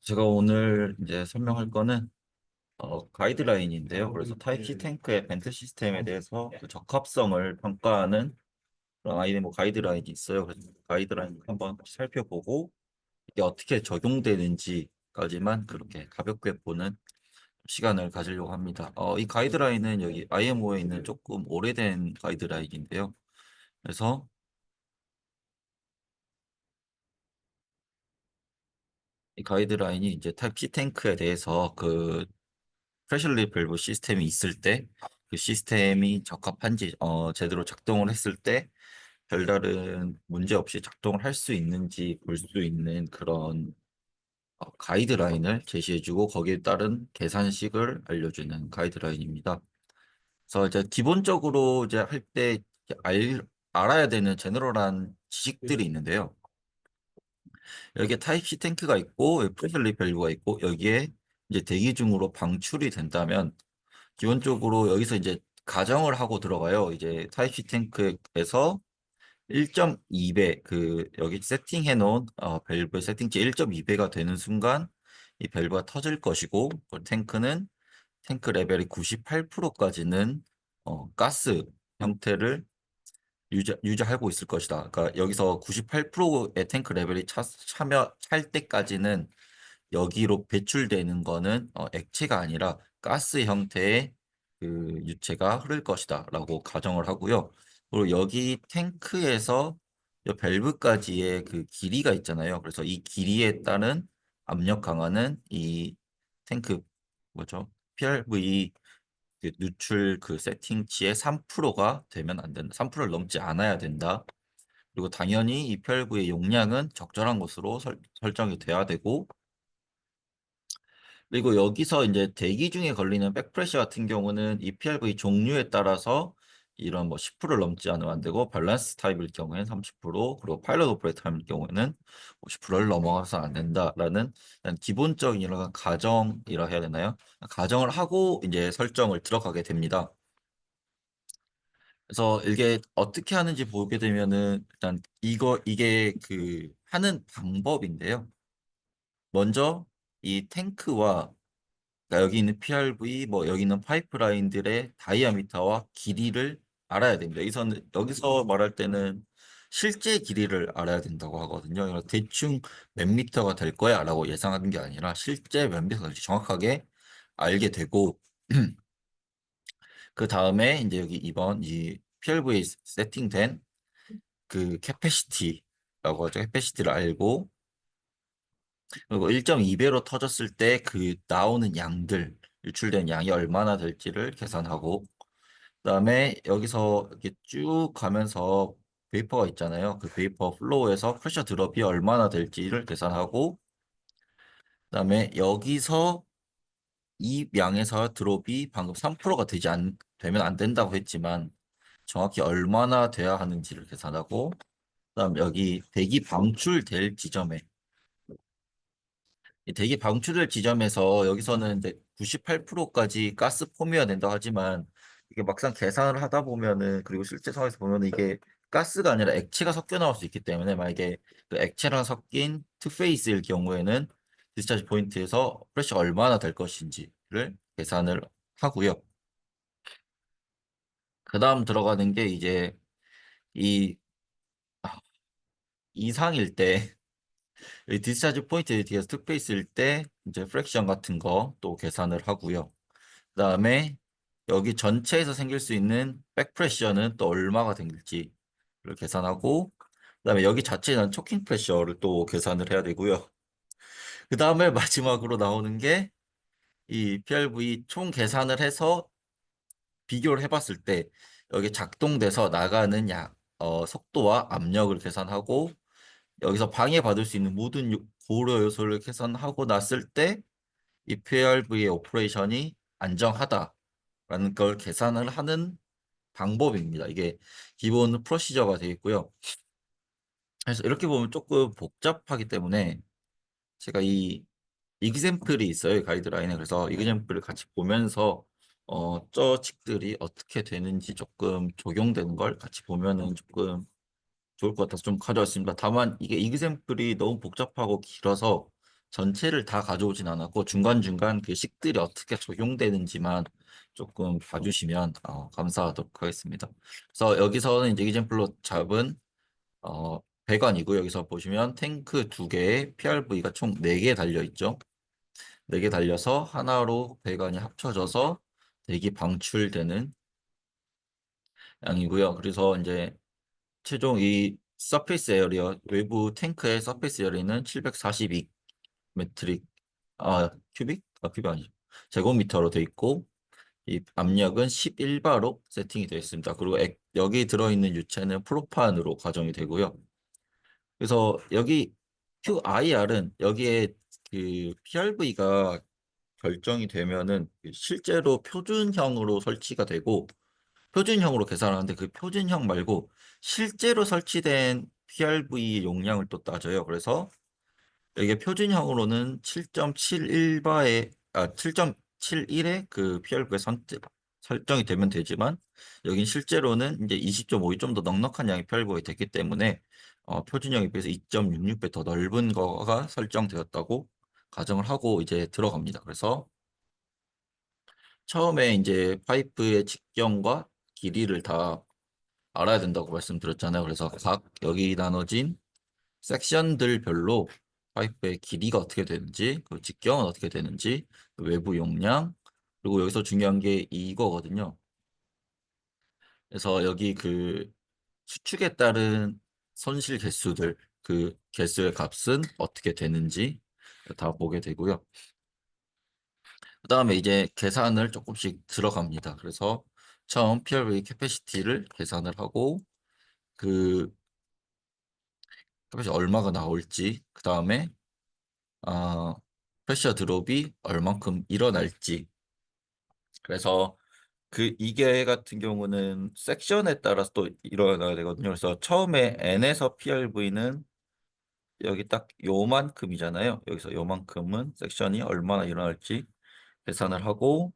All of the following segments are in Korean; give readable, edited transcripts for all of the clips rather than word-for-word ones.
제가 오늘 이제 설명할 거는 가이드라인인데요. 그래서 타입C 탱크의 벤트 시스템에 대해서 그 적합성을 평가하는 그런 뭐 가이드라인이 있어요. 그래서 가이드라인 한번 같이 살펴보고 이게 어떻게 적용되는지까지만 그렇게 가볍게 보는 시간을 가지려고 합니다. 이 가이드라인은 여기 IMO에 있는 조금 오래된 가이드라인인데요. 그래서 이 가이드라인이 이제 타입C 탱크에 대해서 그 프레셔리 밸브 시스템이 있을 때 그 시스템이 적합한지 제대로 작동을 했을 때 별다른 문제 없이 작동을 할 수 있는지 볼 수 있는 그런 가이드라인을 제시해주고 거기에 따른 계산식을 알려주는 가이드라인입니다. 그래서 이제 기본적으로 이제 할 때 알아야 되는 제너럴한 지식들이 있는데요. 여기에 타입 C 탱크가 있고 프레셔리 밸브가 있고 여기에 이제 대기 중으로 방출이 된다면 기본적으로 여기서 이제 가정을 하고 들어가요. 이제 타입C 탱크에서 1.2배 그 여기 세팅해 놓은 밸브 세팅치 1.2배가 되는 순간 이 밸브가 터질 것이고 그 탱크는 탱크 레벨이 98%까지는 가스 형태를 유지하고 있을 것이다. 그러니까 여기서 98%의 탱크 레벨이 찰 때까지는 여기로 배출되는 거는 액체가 아니라 가스 형태의 그 유체가 흐를 것이다 라고 가정을 하고요. 그리고 여기 탱크에서 이 밸브까지의 그 길이가 있잖아요. 그래서 이 길이에 따른 압력 강화는 이 탱크 뭐죠? PRV 그 누출 그 세팅치의 3%가 되면 안 된다. 3%를 넘지 않아야 된다. 그리고 당연히 이 밸브의 용량은 적절한 것으로 설정이 돼야 되고 그리고 여기서 이제 대기 중에 걸리는 백프레셔 같은 경우는 EPRV 종류에 따라서 이런 뭐 10%를 넘지 않으면 안 되고 밸런스 타입일 경우에는 30% 그리고 파일럿 오퍼레이터 타입일 경우에는 50%를 넘어가서 안 된다라는 일단 기본적인 이런 가정이라 해야 되나요? 가정을 하고 이제 설정을 들어가게 됩니다. 그래서 이게 어떻게 하는지 보게 되면은 일단 이게 그 하는 방법인데요. 먼저 이 탱크와 그러니까 여기 있는 PRV, 뭐 여기 있는 파이프라인들의 다이아미터와 길이를 알아야 됩니다. 여기서 말할 때는 실제 길이를 알아야 된다고 하거든요. 그래서 대충 몇 미터가 될 거야라고 예상하는 게 아니라 실제 몇 미터가 될지 정확하게 알게 되고 그 다음에 이제 여기 이번 이 PRV에 세팅된 그 캐패시티라고 하죠. 캐패시티를 알고 그리고 1.2배로 터졌을 때 그 나오는 양들, 유출된 양이 얼마나 될지를 계산하고, 그다음에 여기서 이렇게 쭉 가면서 베이퍼가 있잖아요. 그 베이퍼 플로우에서 프레셔 드롭이 얼마나 될지를 계산하고, 그다음에 여기서 이 양에서 드롭이 방금 3%가 되면 안 된다고 했지만, 정확히 얼마나 돼야 하는지를 계산하고, 그다음 여기 대기 방출될 지점에 이 대기 방출될 지점에서 여기서는 이제 98%까지 가스 폼이어야 된다고 하지만 이게 막상 계산을 하다 보면은 그리고 실제 상황에서 보면은 이게 가스가 아니라 액체가 섞여 나올 수 있기 때문에 만약에 그 액체랑 섞인 투페이스일 경우에는 디스차지 포인트에서 프레셔가 얼마나 될 것인지를 계산을 하고요. 그 다음 들어가는 게 이제 이 이상일 때 이 디스차지 포인트 뒤에서 투페이스일 때 이제 프랙션 같은 거 또 계산을 하고요. 그다음에 여기 전체에서 생길 수 있는 백프레셔는 또 얼마가 생길지를 계산하고 그다음에 여기 자체는 초킹 프레셔를 또 계산을 해야 되고요. 그다음에 마지막으로 나오는 게 이 PRV 총 계산을 해서 비교를 해봤을 때 여기 작동돼서 나가는 속도와 압력을 계산하고 여기서 방해받을 수 있는 모든 고려 요소를 계산하고 났을 때 이 PRV의 오퍼레이션이 안정하다라는 걸 계산을 하는 방법입니다. 이게 기본 프로시저가 되겠고요. 그래서 이렇게 보면 조금 복잡하기 때문에 제가 이 이그샘플이 있어요. 가이드라인에. 그래서 이그샘플을 같이 보면서 저 칙들이 어떻게 되는지 조금 적용되는 걸 같이 보면은 조금 좋을 것 같아서 좀 가져왔습니다. 다만 이게 이그샘플이 너무 복잡하고 길어서 전체를 다 가져오진 않았고 중간중간 그 식들이 어떻게 적용되는지만 조금 봐주시면 감사하도록 하겠습니다. 그래서 여기서는 이제 이젠플로 잡은 배관이고 여기서 보시면 탱크 두 개에 PRV가 총 4개 달려 있죠. 4개 달려서 하나로 배관이 합쳐져서 대기 방출되는 양이고요. 그래서 이제 최종 이 서페이스 에어리어 외부 탱크의 서페이스 에어리는 742 메트릭 큐빅? 큐빅 아니죠. 제곱미터로 돼 있고 이 압력은 11바로 세팅이 되어 있습니다. 그리고 여기 들어있는 유체는 프로판으로 가정이 되고요. 그래서 여기 QIR은 여기에 그 PRV가 결정이 되면은 실제로 표준형으로 설치가 되고 표준형으로 계산하는데 그 표준형 말고 실제로 설치된 PRV 용량을 또 따져요. 그래서 이게 표준형으로는 7.71바에 7.71의 그 PRV가 설정이 되면 되지만 여긴 실제로는 이제 20.52 좀 더 넉넉한 양의 PRV가 됐기 때문에 표준형에 비해서 2.66배 더 넓은 거가 설정되었다고 가정을 하고 이제 들어갑니다. 그래서 처음에 이제 파이프의 직경과 길이를 다 알아야 된다고 말씀드렸잖아요. 그래서 각 여기 나눠진 섹션들별로 파이프의 길이가 어떻게 되는지, 그 직경은 어떻게 되는지, 그 외부 용량, 그리고 여기서 중요한 게 이거거든요. 그래서 여기 그 수축에 따른 손실 개수들, 그 개수의 값은 어떻게 되는지 다 보게 되고요. 그 다음에 이제 계산을 조금씩 들어갑니다. 그래서 처음 PRV 캐패시티를 계산을 하고 그 캐패시티 얼마가 나올지, 그 다음에 아, 프레셔 드롭이 얼만큼 일어날지. 그래서 그 이게 같은 경우는 섹션에 따라서 또 일어나야 되거든요. 그래서 처음에 N에서 PRV는 여기 딱 요만큼이잖아요. 여기서 요만큼은 섹션이 얼마나 일어날지 계산을 하고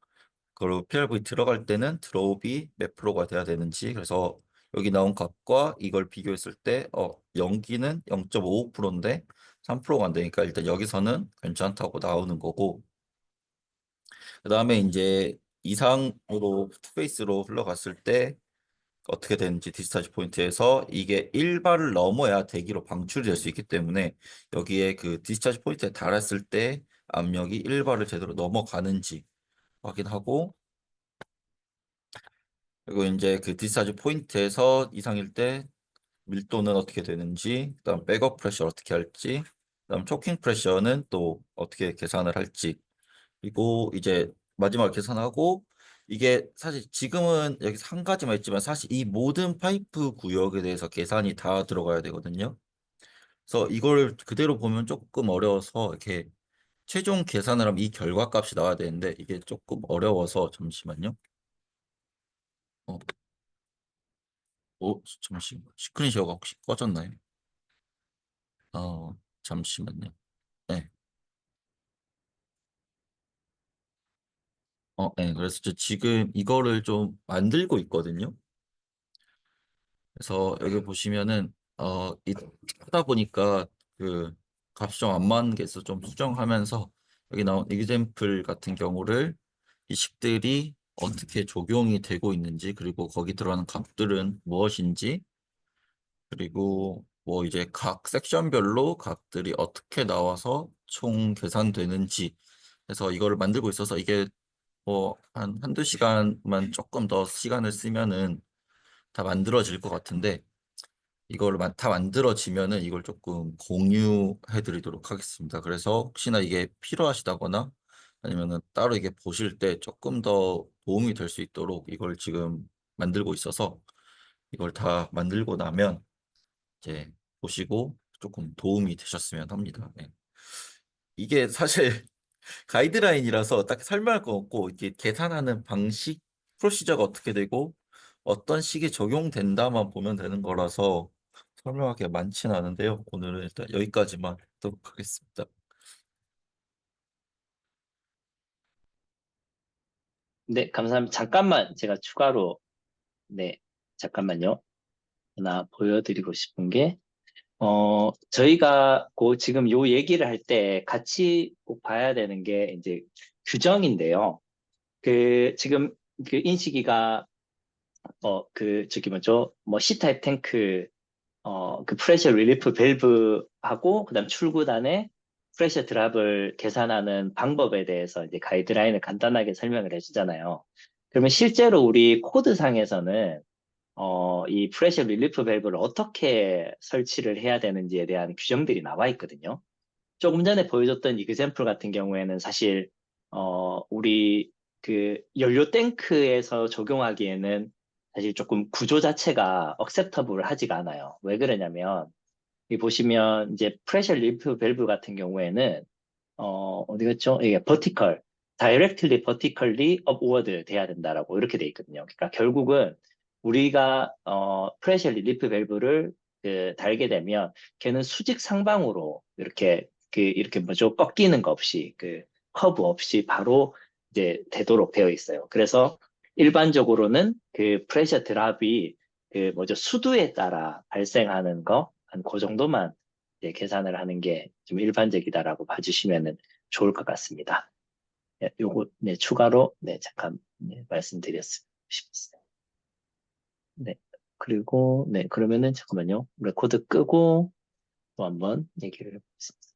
그리고 PRV 들어갈 때는 드롭이 몇 프로가 돼야 되는지 그래서 여기 나온 값과 이걸 비교했을 때 연기는 0.55%인데 3%가 안 되니까 일단 여기서는 괜찮다고 나오는 거고 그 다음에 이제 이상으로 투페이스로 흘러갔을 때 어떻게 되는지 디스차지 포인트에서 이게 1바를 넘어야 대기로 방출이 될 수 있기 때문에 여기에 그 디스차지 포인트에 달했을 때 압력이 1바를 제대로 넘어가는지 확인하고 그리고 이제 그 디스차지 포인트에서 이상일 때 밀도는 어떻게 되는지, 그다음 백업 프레셔 어떻게 할지, 그다음 초킹 프레셔는 또 어떻게 계산을 할지, 그리고 이제 마지막으로 계산하고 이게 사실 지금은 여기서 한 가지만 있지만 사실 이 모든 파이프 구역에 대해서 계산이 다 들어가야 되거든요. 그래서 이걸 그대로 보면 조금 어려워서 이렇게 최종 계산을 하면 이 결과값이 나와야 되는데 이게 조금 어려워서 잠시만요. 어, 잠시 스크린샷가 혹시 꺼졌나요? 잠시만요. 네. 네. 그래서 저 지금 이거를 좀 만들고 있거든요. 그래서 여기 보시면은, 하다 보니까 그 값이 좀 안 맞는 게 있어 좀 수정하면서 여기 나온 example 같은 경우를 이 식들이 어떻게 적용이 되고 있는지 그리고 거기 들어가는 값들은 무엇인지 그리고 뭐 이제 각 섹션별로 값들이 어떻게 나와서 총 계산되는지 해서 이거를 만들고 있어서 이게 뭐 한두 시간만 조금 더 시간을 쓰면은 다 만들어질 것 같은데 이거를 다 만들어지면은 이걸 조금 공유해 드리도록 하겠습니다. 그래서 혹시나 이게 필요하시다거나 아니면은 따로 이게 보실 때 조금 더 도움이 될 수 있도록 이걸 지금 만들고 있어서 이걸 다 만들고 나면 이제 보시고 조금 도움이 되셨으면 합니다. 네. 이게 사실 가이드라인이라서 딱 설명할 거 없고 이게 계산하는 방식, 프로시저가 어떻게 되고 어떤 식이 적용된다만 보면 되는 거라서 설명할 게 많지는 않은데요. 오늘은 일단 여기까지만 하도록 하겠습니다. 네, 감사합니다. 잠깐만 제가 추가로, 네, 잠깐만요. 하나 보여드리고 싶은 게, 저희가 지금 요 얘기를 할 때 같이 꼭 봐야 되는 게 이제 규정인데요. 지금 인식이가, 저기 뭐죠? 뭐 C타입 탱크, 그 프레셔 릴리프 밸브하고, 그 다음 출구단의 프레셔 드랍을 계산하는 방법에 대해서 이제 가이드라인을 간단하게 설명을 해주잖아요. 그러면 실제로 우리 코드상에서는 이 프레셔 릴리프 밸브를 어떻게 설치를 해야 되는지에 대한 규정들이 나와 있거든요. 조금 전에 보여줬던 이그샘플 같은 경우에는 사실 우리 연료 탱크에서 적용하기에는 사실 조금 구조 자체가 억셉터블 하지가 않아요. 왜 그러냐면 이 보시면 이제 프레셔 릴리프 밸브 같은 경우에는 어디 갔죠? 이게 버티컬, directly vertically upward 돼야 된다라고 이렇게 돼 있거든요. 그러니까 결국은 우리가 프레셔 릴리프 밸브를 달게 되면 걔는 수직 상방으로 이렇게 뭐죠? 꺾이는 거 없이 커브 없이 바로 이제 되도록 되어 있어요. 그래서 일반적으로는 그 프레셔 드랍이 뭐죠? 수두에 따라 발생하는 거 한 그 정도만 이제 계산을 하는 게 좀 일반적이다라고 봐주시면 좋을 것 같습니다. 네, 요거, 네, 추가로, 네, 잠깐, 네, 말씀드렸습니다. 싶었어요. 네. 그리고, 네, 그러면은, 잠깐만요. 레코드 끄고, 또 한번 얘기를 해보겠습니다.